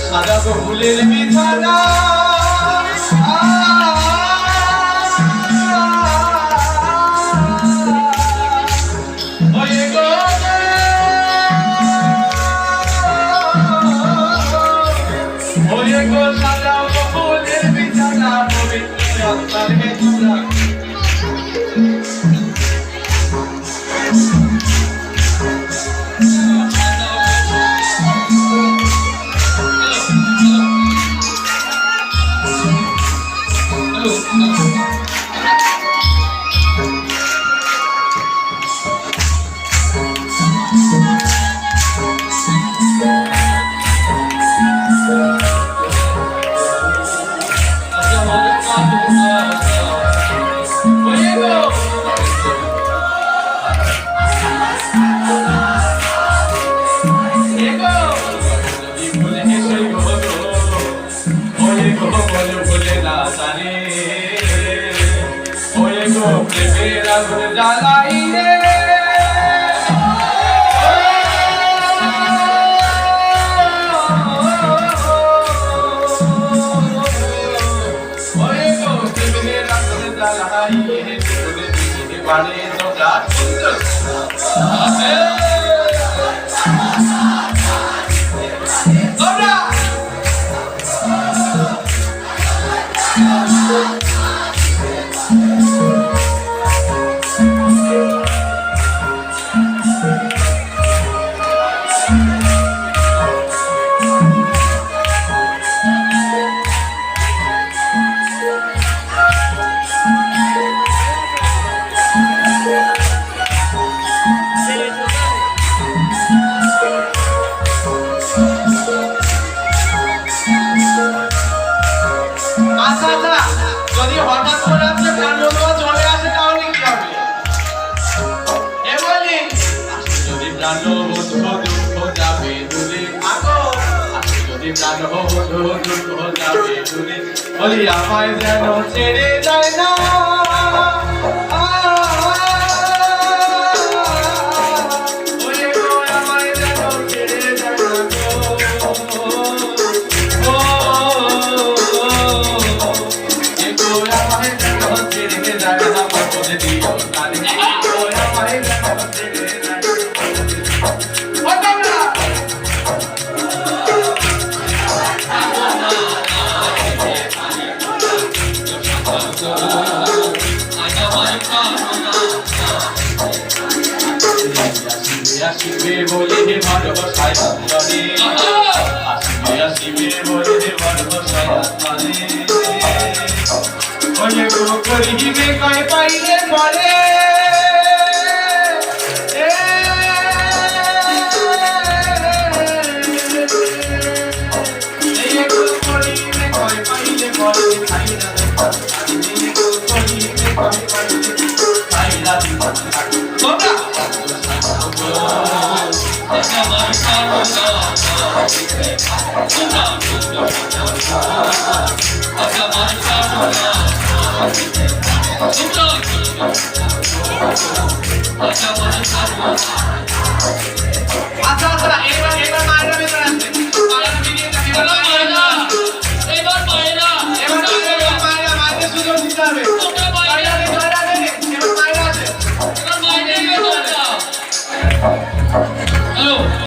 সাজাবো ফুলের বিছানা ওরে গো ওরে গো সাজাবো ফুলের বিছানা পবিত্র আত্মার ভেতরা প্রেমের আগুন জ্বালাইলে ওরে গো প্রেমের আগুন জ্বালাইলে তোরে দিকে বাড়ে তোরা সুন্দর যদি হঠাৎ করে আপনার প্রাণবন্ত চলে আসে তাহলে কি হবে এ বলি যদি প্রাণবন্ত দুঃখ যাবে দূরে আগো যদি প্রাণবন্ত দুঃখ যাবে দূরে বলি আমায় যেন ছেড়ে যায় না আসিবে বলে হে ভালোবাসায় আত্মারে আসিবে বলে হে ভালোবাসায় আত্মারে ওরে গো করিবে কয় পাইলে পরে এই গো করিবে কয় পাইলে পরে খাইলা এই গো করিবে কয় পাইলে খাইলা তোমরা আচ্ছা